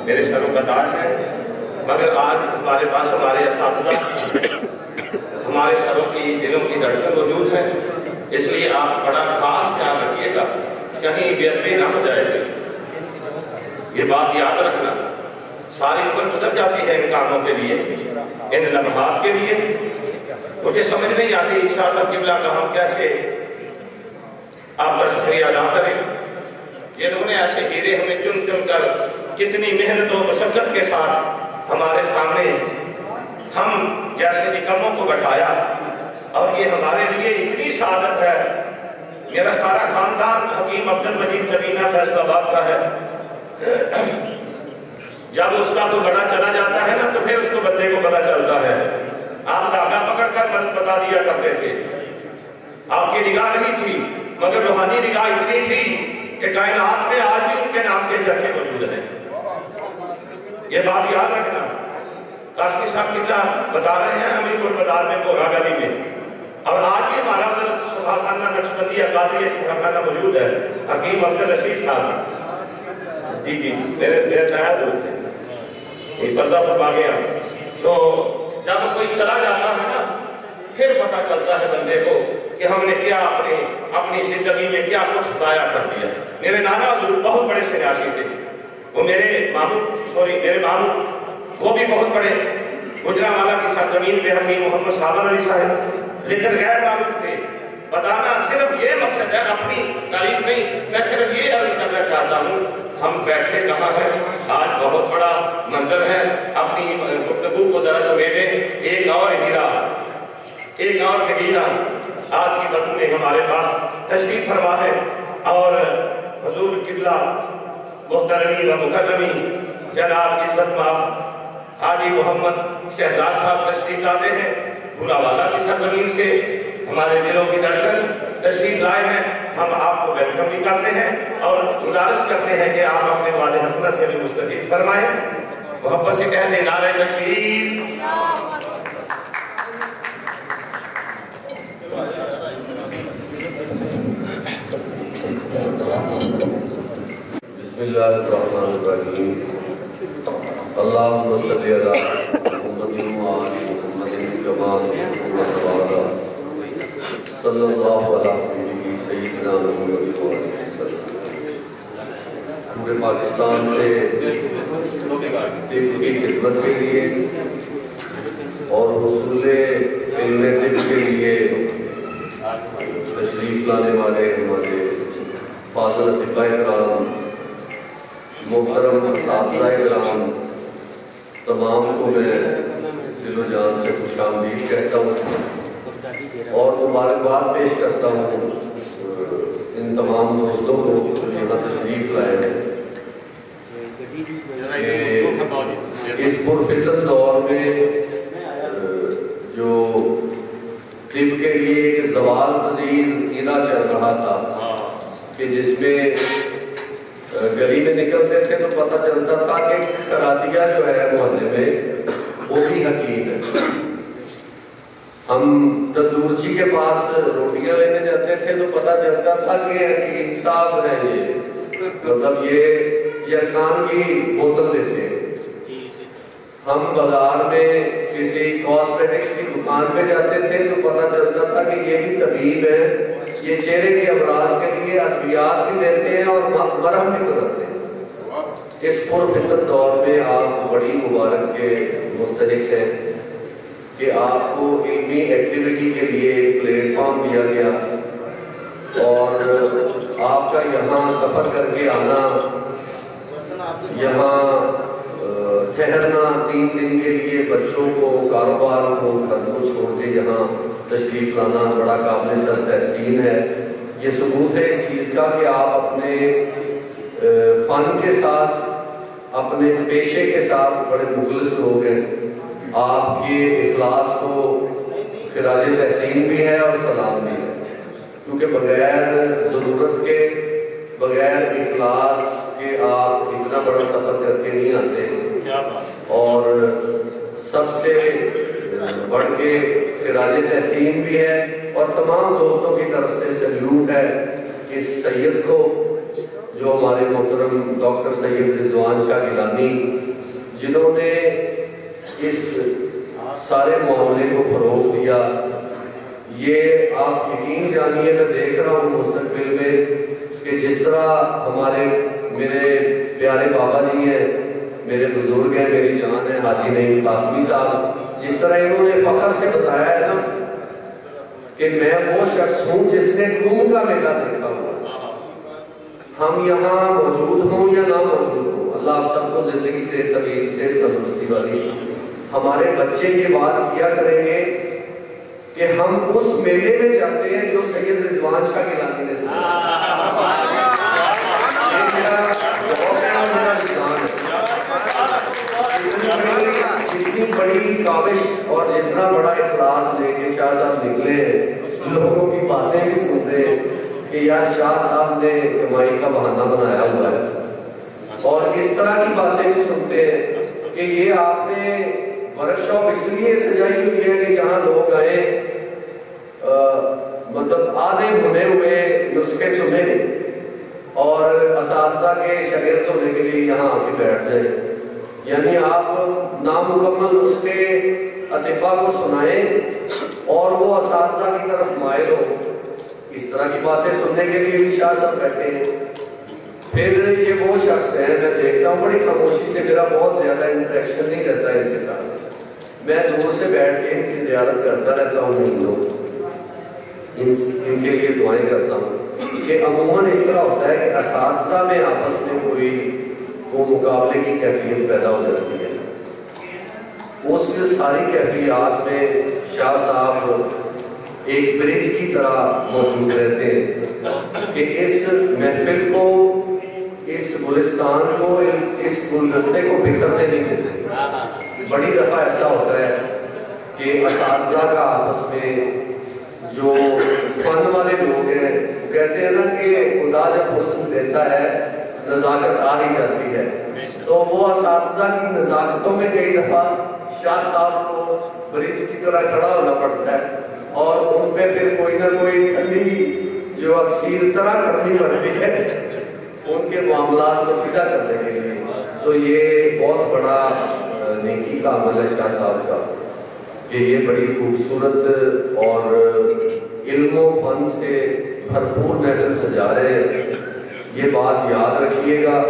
میرے سروں کا تاج ہے، مگر آج ہمارے پاس ہمارے اساتذہ ہمارے سروں کی دلوں کی دھڑکن موجود ہے، اس لیے آپ بڑا خاص خیال رکھیے گا، کہیں بے ادبی نہ ہو جائے گی۔ یہ بات یاد رکھنا، ساری عمر گزر جاتی ہے ان کاموں کے لیے، ان لمحات کے لیے، مجھے سمجھ نہیں آتی شاہ صاحب قبلہ کا ہم کیسے آپ کا شکریہ ادا کریں۔ یہ لوگوں نے ایسے ہیرے ہمیں چن چن کر کتنی محنت و مشقت کے ساتھ ہمارے سامنے ہم جیسے نکموں کو بٹھایا، اور یہ ہمارے لیے اتنی سعادت ہے۔ میرا سارا خاندان حکیم عبدالمجید نبینہ فیصل آباد کا ہے۔ جب اس کا تو بڑا چلا جاتا ہے نا تو پھر اس کو بندے کو پتا چلتا ہے۔ آپ دھاگا پکڑ کر مدد بتا دیا کرتے تھے، آپ کی نگاہ نہیں تھی مگر روحانی نگاہ اتنی تھی کہ کائنات میں آج بھی ان کے نام کے چرچے موجود ہیں۔ یہ بات یاد رکھنا۔ قاسمی صاحب قبلہ بتا رہے ہیں امیر پور بازار میں کورا گلی میں، اور آج بھی ہمارا ادھر شفا خانہ نقشبندی قادری شفا خانہ موجود ہے، حکیم عبدالرشید صاحب جی میرے تیار ہوتے ہیں، یہ پردہ فرما گیا۔ تو جب کوئی چلا جاتا ہے نا پھر پتا چلتا ہے بندے کو کہ ہم نے کیا اپنی زندگی میں کیا کچھ ضائع کر دیا۔ میرے نانا حضور بہت بڑے سنیاسی تھے، وہ میرے ماموں وہ بھی بہت بڑے گجرانوالہ کی سرزمین پہ حکیم محمد صابر علی صاحب، لیکن غیر معروف تھے۔ بتانا صرف یہ مقصد ہے، اپنی تعریف نہیں، میں صرف یہ عرض کرنا چاہتا ہوں ہم بیٹھے کہاں ہیں، آج بہت بڑا منظر ہے۔ اپنی گفتگو کو ذرا سمیٹیں، ایک اور ہیرا ایک اور نگیرہ آج کی بد میں ہمارے پاس تشریف فرما ہے، اور حضور قبلہ محترمی و مکرمی جناب عزت مآب حاجی محمد شہزاد صاحب تشریف لاتے ہیں، بھولا والا کی سرزمین سے ہمارے دلوں کی دھڑکن تشریف لائے ہیں۔ ہم آپ کو ویلکم بھی کرتے ہیں اور گزارش کرتے ہیں کہ آپ اپنے وعدے حسنہ سے بھی مستفید فرمائیں۔ محبت سے کہہ دیں نعرہ تکبیر۔ بسم اللہ الرحمن الرحیم۔ اللہم صلی علی محمد وآل محمد کما صلی صلی اللہ علیہ سیدنا محمد وسلم۔ پورے پاکستان سے طب کی خدمت کے لیے اور حصول علم طب کے لیے تشریف لانے والے ہمارے فاضل اطباء کرام، محترم اساتذہ کرام، تمام کو میں دل و جان سے خوش آمدید کہتا ہوں اور مبارکباد پیش کرتا ہوں ان تمام دوستوں کو جو یہاں تشریف لائے ہیں کہ اس پرفتن دور میں جو طب کے لیے ایک زوال پذیر ہیرا چل رہا تھا کہ جس میں گلی میں نکلتے تھے تو پتہ چلتا تھا کہ خراتیہ جو ہے محلے میں وہ بھی حکیم ہے۔ ہم تندورچی کے پاس روٹیاں لینے جاتے تھے تو پتہ چلتا تھا کہ حکیم صاحب ہیں، یہ مطلب یہ یرکان کی بوتل دیتے ہیں۔ ہم بازار میں کسی کاسمیٹکس کی دکان پہ جاتے تھے تو پتہ چلتا تھا کہ یہ بھی طبیب ہے، یہ چہرے کے امراض کے لیے ادویات بھی دیتے ہیں اور مرہم بھی بدلتے ہیں۔ اس پرفتن دور میں آپ بڑی مبارک کے مستحق ہیں کہ آپ کو علمی ایکٹیویٹی کے لیے پلیٹ فارم دیا گیا اور آپ کا یہاں سفر کر کے آنا، یہاں ٹھہرنا 3 دن کے لیے، بچوں کو کاروبار کو گھر کو چھوڑ کے یہاں تشریف لانا بڑا قابل سر تحسین ہے۔ یہ ثبوت ہے اس چیز کا کہ آپ اپنے فن کے ساتھ، اپنے پیشے کے ساتھ بڑے مخلص لوگ ہیں۔ آپ کے اخلاص کو خراج تحسین بھی ہے اور سلام بھی ہے، کیونکہ بغیر ضرورت کے، بغیر اخلاص کے آپ اتنا بڑا سفر کر کے نہیں آتے، اور سب سے بڑھ کے خراج تحسین بھی ہے اور تمام دوستوں کی طرف سے سیلیوٹ ہے اس سید کو جو جو ہمارے محترم ڈاکٹر سید رضوان شاہ گیلانی، جنہوں نے اس سارے معاملے کو فروغ دیا. یہ آپ یقین جانیے، میں دیکھ رہا ہوں مستقبل میں کہ جس طرح ہمارے میرے پیارے بابا جی ہیں، میرے بزرگ ہیں، میری جان ہے حاجی نعیم قاسمی صاحب، جس طرح انہوں نے فخر سے بتایا ہے نا کہ میں وہ شخص ہوں جس نے کمبھ کا میلہ دیکھا ہوا. ہم یہاں موجود ہوں یا نہ موجود ہوں، اللہ آپ سب کو زندگی دے طویل سے تندرستی والی. ہمارے بچے یہ بات کیا کریں گے کہ ہم اس میلے میں جاتے ہیں جو سید رضوان شاہ گیلانی نے سنایا. یہ میرا بہت بڑا نظام ہے. جتنی بڑی کاوش اور جتنا بڑا اخلاص لے کے شاہ صاحب نکلے ہیں، لوگوں کی باتیں بھی سنتے ہیں کہ یار شاہ صاحب نے کمائی کا بہانہ بنایا ہوا ہے، اور اس طرح کی باتیں بھی سنتے ہیں کہ یہ آپ نے ورک شاپ اس لیے سجائی ہوئی ہے کہ جہاں لوگ آئے مطلب آدھے بنے ہوئے نسخے سنے اور اساتذہ کے شاگرد ہونے کے لیے یہاں آ کے بیٹھ جائیں. یعنی آپ نامکمل نسخے اطباء کو سنائیں اور وہ اساتذہ کی طرف مائل ہو. اس طرح کی باتیں سننے کے لیے بھی شاہ صاحب بیٹھے ہیں. پھر یہ وہ شخص ہیں، میں دیکھتا ہوں بڑی خاموشی سے، میرا بہت زیادہ انٹریکشن نہیں رہتا ہے ان کے ساتھ. میں دور سے بیٹھ کے ان کی زیارت کرتا رہتا ہوں، ان کے لیے دعائیں کرتا ہوں کہ عموماً اس طرح ہوتا ہے کہ اساتذہ میں آپس میں کوئی وہ مقابلے کی کیفیت پیدا ہو جاتی ہے. اس ساری کیفیات میں شاہ صاحب ایک برج کی طرح موجود رہتے ہیں کہ اس محفل کو، اس گلستان کو، اس گلدستے کو بکھرنے نہیں دیتے. بڑی دفعہ ایسا ہوتا ہے کہ اساتذہ کا آپس میں جو فن والے لوگ ہیں کہتے ہیں نا کہ خدا جب حسن دیتا ہے نزاکت آ ہی جاتی ہے. تو وہ اساتذہ کی نزاکتوں میں کئی دفعہ شاہ صاحب کو برج کی طرح کھڑا ہونا پڑتا ہے اور ان پہ پھر کوئی نہ کوئی ٹھنڈی جو اکثیر طرح کرنی پڑتی ہے ان کے معاملات کو سیدھا کرنے کے لیے. تو یہ بہت بڑا نیکی کا عمل ہے شاہ صاحب کا کہ یہ بڑی خوبصورت اور علم و فن سے بھرپور محفل سجا رہے ہیں. یہ بات یاد رکھیے گا،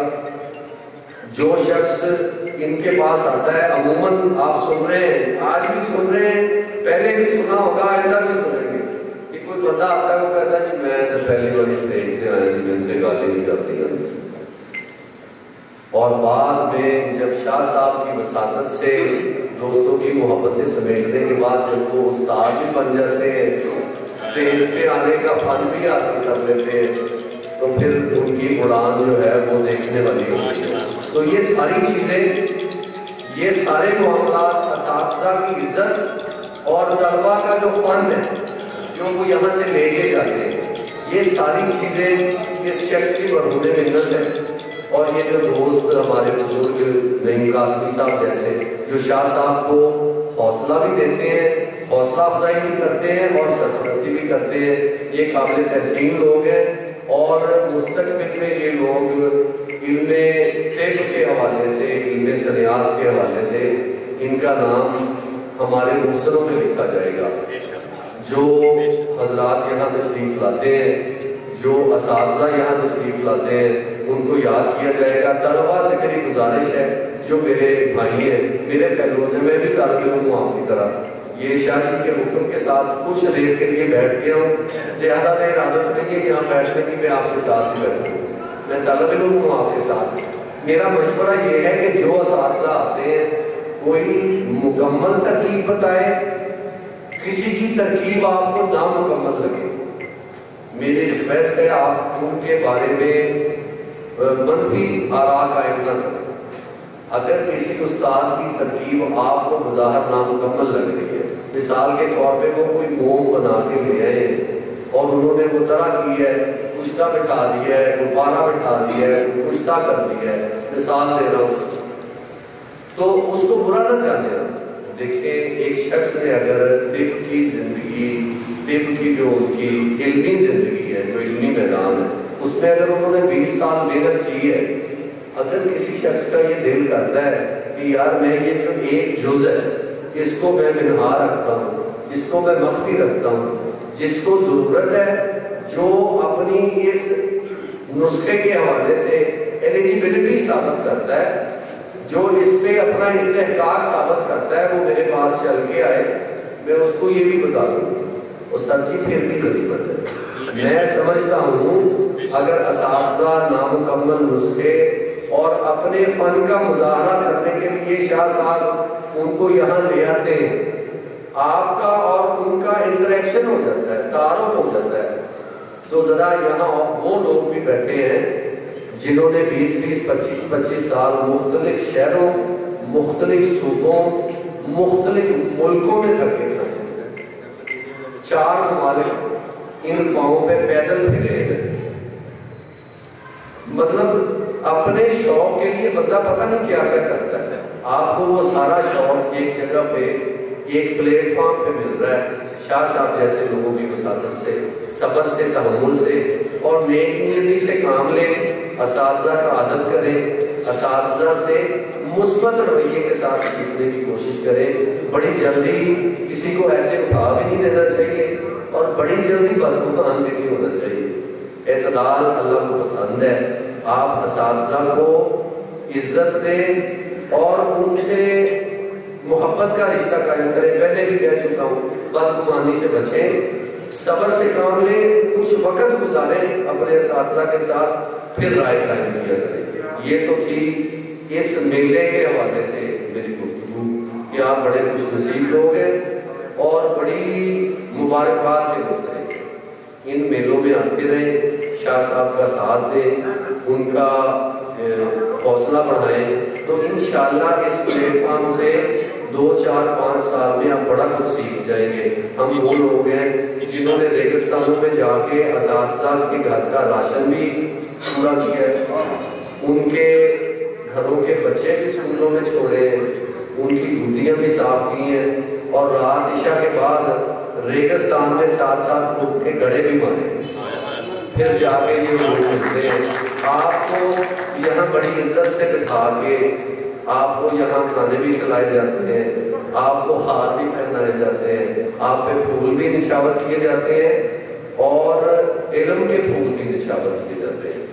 جو شخص ان کے پاس آتا ہے، عموماً آپ سن رہے ہیں، آج بھی سن رہے ہیں، پہلے بھی سنا ہوگا، آئندہ بھی سنیں گے کہ کوئی بندہ آتا ہے وہ کہتا ہے جی میں جب پہلی بار اسٹیج سے آیا جی میں انتقالی نہیں کرتی گا. اور بعد میں جب شاہ صاحب کی وساطت سے دوستوں کی محبتیں سمیٹنے کے بعد جب وہ استاد بھی بن جاتے ہیں، اسٹیج پہ آنے کا فن بھی حاصل کر لیتے ہیں، تو پھر ان کی اڑان جو ہے وہ دیکھنے والی ہوتی ہے. تو یہ ساری چیزیں، یہ سارے معاملات، اساتذہ کی عزت اور طلبہ کا جو فن ہے جو وہ یہاں سے لے کے جاتے ہیں، یہ ساری چیزیں اس شخص کی مرہون منت ہے. اور یہ جو دوست ہمارے بزرگ نعیم قاسمی صاحب جیسے جو شاہ صاحب کو حوصلہ بھی دیتے ہیں، حوصلہ افزائی بھی کرتے ہیں اور سرپرستی بھی کرتے ہیں، یہ قابل تحسین لوگ ہیں. اور مستقبل میں یہ لوگ علم طب کے حوالے سے، علم سنیاس کے حوالے سے ان کا نام ہمارے مصروں میں لکھا جائے گا. جو حضرات یہاں تشریف لاتے ہیں، جو اساتذہ یہاں تشریف لاتے ہیں، ان کو یاد کیا جائے گا. طلبہ سے میری گزارش ہے، جو میرے بھائی ہیں، میرے فیلوز ہیں، میں بھی طالب علم ہوں آپ کی طرح. یہ شاہ جی کے حکم کے ساتھ کچھ دیر کے لیے بیٹھ گیا ہوں، زیادہ دیر عادت نہیں ہے یہاں بیٹھنے کی، میں آپ کے ساتھ ہی بیٹھوں. میں طالب علم ہوں آپ کے ساتھ. میرا مشورہ یہ ہے کہ جو اساتذہ آتے ہیں کوئی مکمل ترکیب بتائے، کسی کی ترکیب آپ کو نامکمل لگے. میری ریکویسٹ ہے آپ ان کے بارے میں منفی آراء قائم نہ کریں. اگر کسی استاد کی ترکیب آپ کو بظاہر نامکمل لگ رہی ہے، مثال کے طور پہ وہ کوئی موم بنا کے لے آئے اور انہوں نے وہ طرح کی ہے، کشتہ بٹھا دیا ہے، کوئی پارا بٹھا دیا ہے، کوئی کشتہ کر دیا ہے، مثال دے رہا ہوں، تو اس کو برا نہ جانے. دیکھیں ایک شخص نے اگر طب کی زندگی، طب کی جو ان کی علمی زندگی ہے، جو علمی میدان ہے، اس میں اگر انہوں نے 20 سال محنت کی ہے، اگر کسی شخص کا یہ دل کرتا ہے کہ یار میں یہ جو ایک جز ہے اس کو میں منہا رکھتا ہوں، اس کو میں مخفی رکھتا ہوں، جس کو ضرورت ہے، جو اپنی اس نسخے کے حوالے سے ایلیجیبلٹی ثابت کرتا ہے، جو اس پہ اپنا استحقاق ثابت کرتا ہے، وہ میرے پاس چل کے آئے، میں اس کو یہ بھی بتا دوں وہ سر جی پھر بھی غریبت ہے۔ میں سمجھتا ہوں اگر اساتذہ نامکمل نسخے اور اپنے فن کا مظاہرہ کرنے کے لیے شاہ صاحب ان کو یہاں لے آتے ہیں، آپ کا اور ان کا انٹریکشن ہو جاتا ہے، تعارف ہو جاتا ہے، تو ذرا یہاں وہ لوگ بھی بیٹھے ہیں جنہوں نے 20-20 25-25 سال مختلف شہروں، مختلف صوبوں، مختلف ملکوں میں دھکے کھائے، 4 ممالک ان پاؤں پہ پیدل پھرے ہیں۔ مطلب اپنے شوق کے لیے بندہ پتہ نہیں کیا کیا کرتا ہے، آپ کو وہ سارا شوق ایک جگہ پہ ایک پلیٹ فارم پہ مل رہا ہے، شاہ صاحب جیسے لوگوں کی وساطت سے، صبر سے، تحمل سے اور نیک نیتی سے کام لیں، اساتذہ کا ادب کریں، اساتذہ سے مثبت رویے کے ساتھ سیکھنے کی کوشش کریں، بڑی جلدی کسی کو ایسے اٹھا بھی نہیں دینا چاہیے اور بڑی جلدی بدگمان بھی نہیں ہونا چاہیے۔ اعتدال اللہ کو پسند ہے، آپ اساتذہ کو عزت دیں اور ان سے محبت کا رشتہ قائم کریں۔ پہلے بھی کہہ چکا ہوں، بدگمانی سے بچیں، صبر سے کام لیں، کچھ وقت گزاریں اپنے اساتذہ کے ساتھ، پھر رائے قائم کیا کریں۔ یہ تو تھی اس میلے کے حوالے سے میری گفتگو کہ آپ بڑے خوش نصیب لوگ ہیں اور بڑی مبارکباد کے مستحق ہیں۔ ان میلوں میں آتے رہیں، شاہ صاحب کا ساتھ دیں، ان کا حوصلہ بڑھائیں، تو انشاءاللہ اس پلیٹ فارم سے 2 4 5 سال میں آپ بڑا کچھ سیکھ جائیں گے۔ ہم وہ لوگ ہیں جنہوں نے ریگستانوں میں جا کے اساتذہ کے گھر کا راشن بھی پورا کیا ہے، ان کے گھروں کے بچے بھی اسکولوں میں چھوڑے ہیں، ان کی جوتیاں بھی صاف کی ہیں، اور رات عشاء کے بعد ریگستان میں 7 فٹ کے گڑھے بھی مارے، پھر جا کے یہ لوگ ملتے ہیں۔ آپ کو یہاں بڑی عزت سے بٹھا کے آپ کو یہاں کھانے بھی کھلائے جاتے ہیں، آپ کو ہار بھی پہنائے جاتے ہیں، آپ پہ پھول بھی نچھاور کیے جاتے ہیں اور علم کے پھول بھی نچھاور کیے جاتے ہیں۔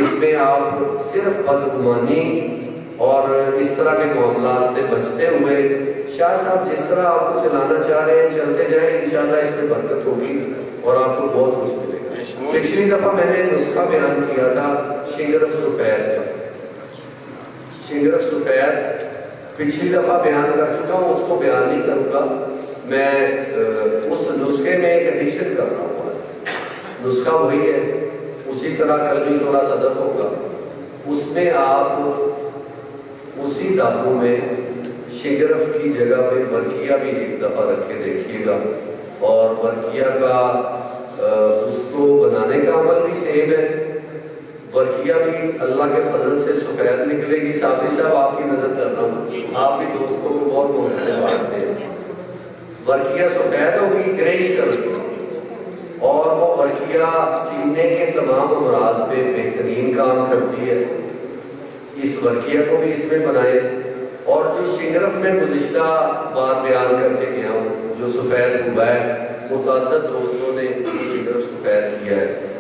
اس میں آپ صرف بدگمانی اور اس طرح کے معاملات سے بچتے ہوئے شاہ صاحب جس طرح آپ کو چلانا چاہ رہے ہیں چلتے جائیں، انشاءاللہ اس میں برکت ہوگی اور آپ کو بہت کچھ ملے گا۔ پچھلی دفعہ میں نے نسخہ بیان کیا تھا شنگرف سفید کا، شنگرف سفید پچھلی دفعہ بیان کر چکا ہوں، اس کو بیان نہیں کروں گا، میں اس نسخے میں ایک ایڈیشن کر رہا ہوں، نسخہ وہی ہے، اسی طرح قلبی چورا صدف ہوگا، اس میں آپ اسی دانوں میں شنگرف کی جگہ پہ ورقیہ بھی ایک دفعہ رکھ کے دیکھیے گا، اور ورقیہ کا اس کو بنانے کا عمل بھی سیم ہے، ورقیہ بھی اللہ کے فضل سے سفید نکلے گی۔ صابری صاحب آپ کی نظر کر رہا ہوں، آپ بھی دوستوں کو بہت محبت بانٹتے ہیں، ورقیہ سفید ہوگی گریش کلر کی، اور وہ ورقیہ سینے کے تمام امراض پہ بہترین کام کرتی ہے۔ اس ورقیہ کو بھی اس میں بنائیں، اور جو شنگرف میں گزشتہ بار بیان کر کے گیا ہوں جو سفید ہوا ہے، متعدد دوستوں نے شنگرف سفید کیا ہے،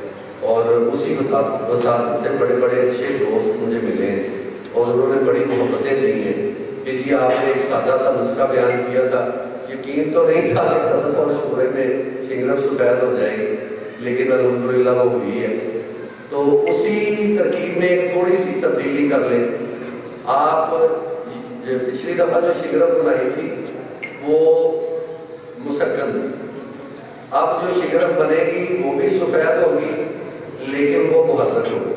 اور اسی وساطت سے بڑے بڑے اچھے دوست مجھے ملے ہیں اور انہوں نے بڑی محبتیں دی ہیں کہ جی آپ نے ایک سادہ سا نسخہ بیان کیا تھا، یقین تو نہیں تھا کہ صدف اور شورے میں شنگرف سفید ہو جائے گی، لیکن الحمدللہ وہ ہوئی ہے۔ تو اسی ترکیب میں ایک تھوڑی سی تبدیلی کر لیں، آپ پچھلی دفعہ جو شنگرف بنائی تھی وہ مسکن تھی، اب جو شنگرف بنے گی وہ بھی سفید ہوگی لیکن وہ محرک ہوگی۔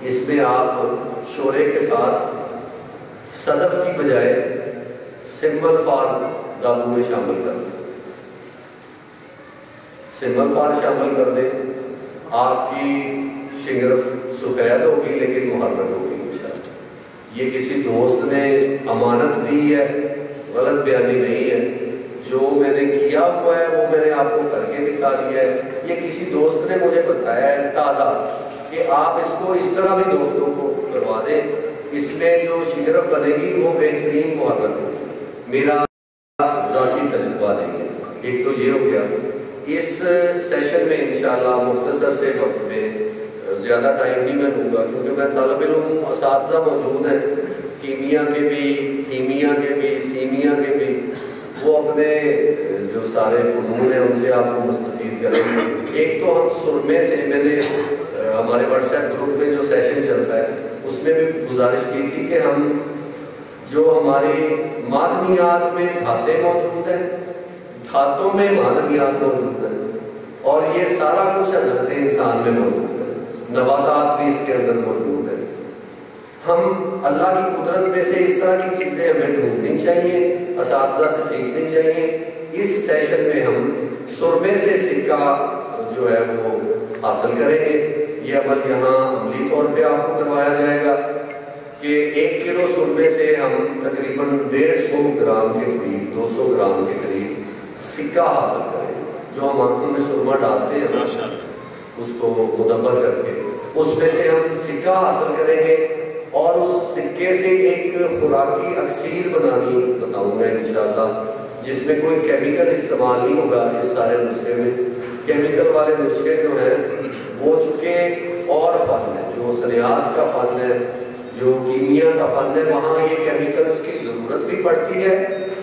اس میں آپ شورے کے ساتھ صدف کی بجائے سمبل فار دالوں میں شامل کر دیں، سمبل فار شامل کر دیں، آپ کی شنگرف سفید ہوگی لیکن محرک ہوگی انشاءاللہ۔ یہ کسی دوست نے امانت دی ہے، غلط بیانی نہیں ہے، جو میں نے کیا ہوا ہے وہ میں نے آپ کو کر کے دکھا دیا ہے. یہ کسی دوست نے مجھے بتایا ہے تازہ کہ آپ اس کو اس طرح بھی دوستوں کو کروا دیں, اس میں جو شگرف بنے گی وہ بہترین محرک ہو. میرا ذاتی تجربہ نہیں ہے. ایک تو یہ ہو گیا. اس سیشن میں انشاءاللہ مختصر سے وقت میں, زیادہ ٹائم نہیں میں لوں گا کیونکہ میں طالب علم ہوں, اساتذہ موجود ہیں کیمیا کے بھی, کیمیا کے بھی, سیمیا کے بھی, وہ اپنے جو سارے فنون ہیں ان سے آپ کو مستفید کریں گے. ایک تو ہم سرمے سے, میں نے ہمارے واٹس ایپ گروپ میں جو سیشن چلتا ہے اس میں بھی گزارش کی تھی کہ ہم جو ہماری معدنیات میں دھاتیں موجود ہیں, دھاتوں میں معدنیات موجود ہیں, اور یہ سارا کچھ حضرت انسان میں موجود ہے, نباتات بھی اس کے اندر موجود ہیں. ہم اللہ کی قدرت میں سے اس طرح کی چیزیں ہمیں ڈھونڈنی چاہیے, اساتذہ سے سیکھنی چاہیے. اس سیشن میں ہم سرمے سے سکہ جو ہے وہ حاصل کریں گے. یہ عمل یہاں عملی طور پہ آپ کو کروایا جائے گا کہ 1 کلو سرمے سے ہم تقریباً 150 گرام کے قریب, 200 گرام کے قریب سکہ حاصل کریں. جو ہم آنکھوں میں سرما ڈالتے ہیں اس کو مدبر کر کے, اس میں سے ہم سکہ حاصل کریں گے, اور اس سکے سے ایک خوراکی اکسیر بنانی بتاؤں گا انشاءاللہ, جس میں کوئی کیمیکل استعمال نہیں ہوگا. اس سارے نسخے میں کیمیکل والے نسخے جو ہیں وہ چونکہ اور فن ہے, جو سنیاس کا فن ہے, جو کیمیا کا فن ہے, وہاں یہ کیمیکلز کی ضرورت بھی پڑتی ہے,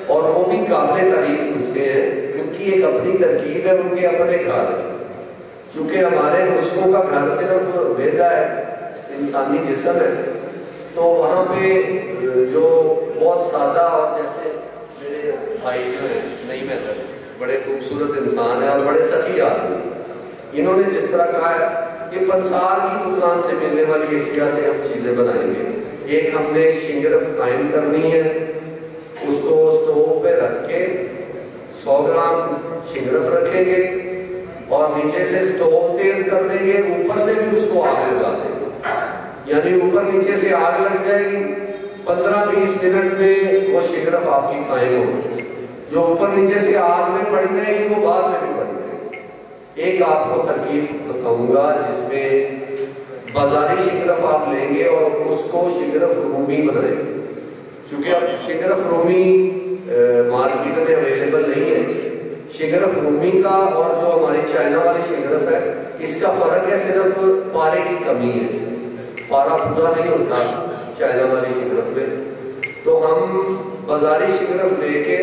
اور وہ بھی قابل تعریف نسخے ہیں. ان کی ایک اپنی ترکیب ہے, ان کے اپنے گھر ہیں. چونکہ ہمارے نسخوں کا گھر صرف معدہ ہے, انسانی جسم ہے, تو وہاں پہ جو بہت سادہ, اور جیسے میرے بھائی جو ہے نہیں میں بڑے خوبصورت انسان ہیں اور بڑے سخی آدمی, انہوں نے جس طرح کہا ہے کہ پنسار کی دکان سے ملنے والی اشیاء سے ہم چیزیں بنائیں گے. ایک ہم نے شنگرف قائم کرنی ہے, اس کو سٹوو پہ رکھ کے 100 گرام شنگرف رکھیں گے, اور نیچے سے سٹوو تیز کر دیں گے, اوپر سے بھی اس کو آگ لگا دیں گے, یعنی اوپر نیچے سے آگ لگ جائے گی. 15-20 منٹ میں وہ شنگرف آپ کی قائم ہوگی. جو اوپر نیچے سے آگ میں پڑ جائے گی وہ بعد میں بھی پڑ جائے گی. ایک آپ کو ترکیب بتاؤں گا جس میں بازاری شنگرف آپ لیں گے اور اس کو شنگرف رومی بنائیں گے. چونکہ اب شنگرف رومی مارکیٹ میں اویلیبل نہیں ہے. شنگرف رومی کا اور جو ہماری چائنا والی شنگرف ہے اس کا فرق ہے صرف پارے کی کمی ہے. اس میں پارا پورا نہیں ہوتا چائنا والی شنگرف میں. تو ہم بازاری شنگرف لے کے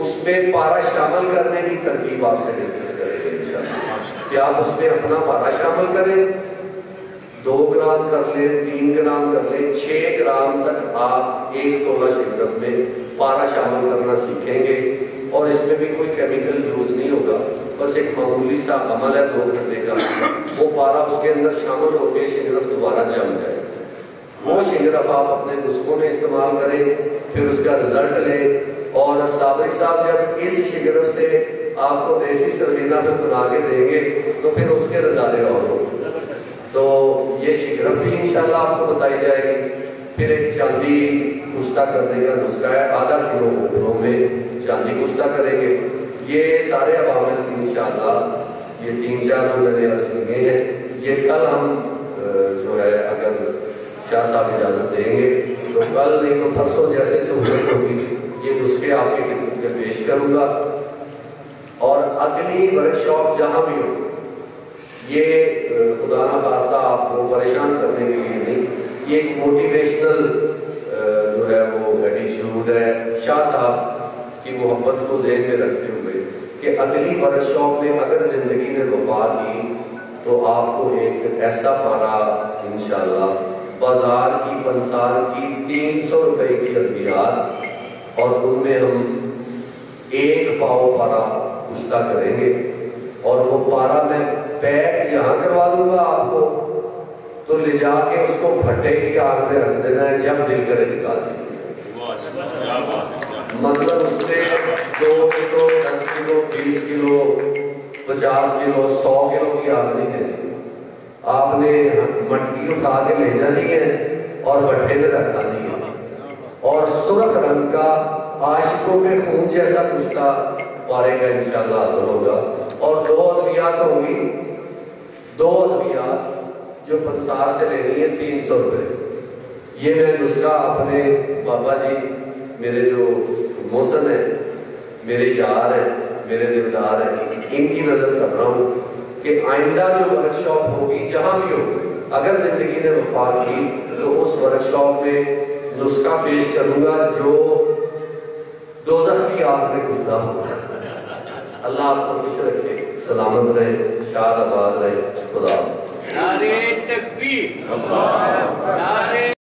اس میں پارا شامل کرنے کی ترکیب آپ سے ڈسکس کریں گے انشاءاللہ, کہ آپ اس میں اپنا پارا شامل کریں. 2 گرام کر لیں, 3 گرام کر لیں, 6 گرام تک آپ 1 تولہ شنگرف میں پارا شامل کرنا سیکھیں گے. اور اس میں بھی کوئی کیمیکل یوز نہیں ہوگا, بس ایک معمولی سا عمل ہے 2 گھنٹے کا. وہ پارا اس کے اندر شامل ہو کے شنگرف دوبارہ جم جائے. وہ شنگرف آپ اپنے نسخوں میں استعمال کریں, پھر اس کا رزلٹ لیں. اور صابری صاحب جب اس شنگرف سے آپ کو دیسی سردینہ پہ بنا کے دیں گے تو پھر اس کے نظارے اور ہوں. تو یہ شنگرف بھی انشاءاللہ آپ کو بتائی جائے گی. پھر ایک چاندی کشتہ کرنے کا نسخہ ہے, آدھا کلو اوپروں میں چاندی کشتہ کریں گے. یہ سارے عوامل انشاءاللہ, یہ 3-4 جو میں نے عرض کیے ہیں, یہ کل ہم جو ہے اگر شاہ صاحب اجازت دیں گے تو کل نہیں تو پرسوں جیسے سہولت ہوگی یہ نسخے آپ کی خدمت میں پیش کروں گا. اور اگلی ورکشاپ جہاں بھی ہو, یہ خدا نہ خواستہ آپ کو پریشان کرنے کے لیے نہیں, یہ ایک موٹیویشنل جو ہے وہ ایٹیٹیوڈ ہے شاہ صاحب کی محبت کو ذہن میں رکھتے ہوئے کہ اگلی ورکشاپ میں اگر زندگی نے وفا کی تو آپ کو ایک ایسا پارا انشاءاللہ بازار کی پنسار کی 300 روپے کی ادویات, اور ان میں ہم 1 پاؤ پارا کشتہ کریں گے. اور وہ پارا میں پیک یہاں کروا دوں گا آپ کو, تو لے جا کے اس کو بھٹے کی آگ میں رکھ دینا ہے, جب دل کرے نکال دینا. مطلب اس میں 2 کلو, 10 کلو, 20 کلو, 50 کلو, 100 کلو کی آگ نہیں دینی. آپ نے مٹکی اٹھا کے لے جانی ہے اور بھٹے میں رکھانی ہے, اور سرخ رنگ کا عاشقوں کے خون جیسا کشتہ پارے کا انشاءاللہ حاصل ہوگا. اور 2 ادویات ہوں گی, 2 ادویات جو پنسار سے لینی ہے 300 روپے. یہ میں نسخہ اپنے بابا جی میرے جو محسن ہیں, میرے یار ہیں, میرے دیودار ہیں, ان کی نظر کر رہا ہوں کہ آئندہ جو ورکشاپ ہوگی جہاں بھی ہو, اگر زندگی نے وفا کی تو اس ورکشاپ میں نسخہ پیش کروں گا جو دوزخ کی آگ میں گزرا ہوگا. اللہ آپ کو خوش رکھے, سلامت رہے, شاد آباد رہے. خدا. نعرہ تکبیر.